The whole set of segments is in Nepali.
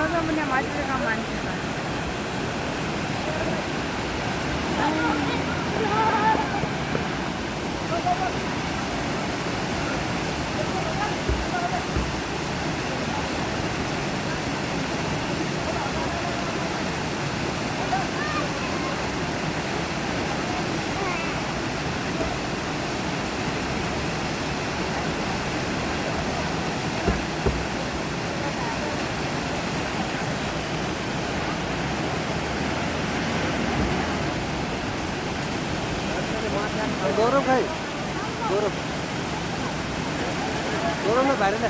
नजमाउने मान्छेका मान्छेलाई गौरव भाई गौरव गौरव में बाहर ना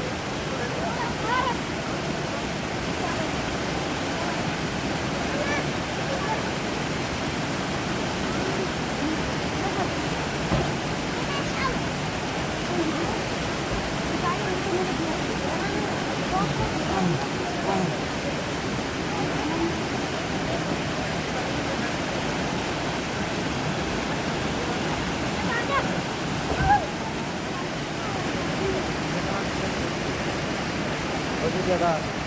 जगह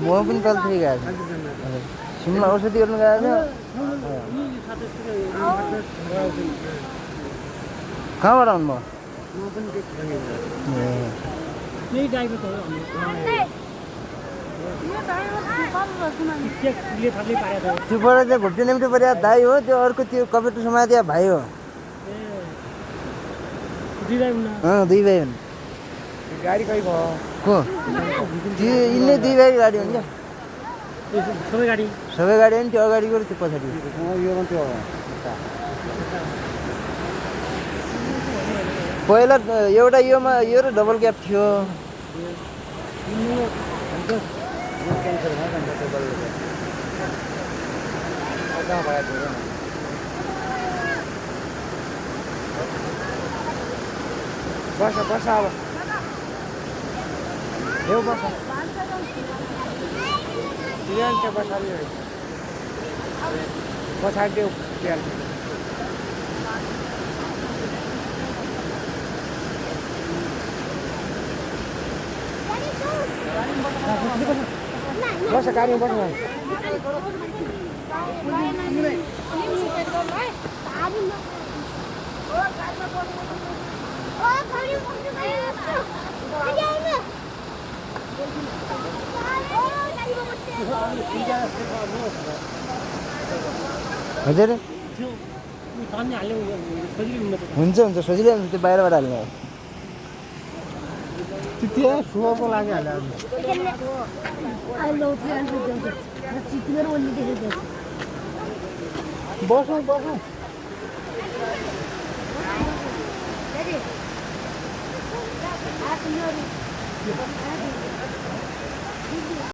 म पनि कल्थी गएको शिमला औषधि गर्न गएको कहाँबाट आउनुभयो त्योबाट चाहिँ घुट्टे निम्ति पर्या दाई हो त्यो अर्को त्यो कपेटो समातिया भाइ हो दुई भाइ हुन् गाडी कहीँ भयो को त्यो यिनले दुई भाइ गाडी हो नि क्या सबै गाडी हो नि त्यो अगाडिको र त्यो पछाडि यो पनि त्यो पहिला एउटा योमा यो र डबल क्याब थियो बस बस अब देऊ बस दियान चाहिँ पछाडि पछाडि देऊ दियान बस गाडीमा बस्नु हजुर हुन्छ हुन्छ सजिलै हुन्छ त्यो बाहिरबाट हाल्ने हो त्यो सुको लागि हाल्यो बसौँ बसौँ Daddy.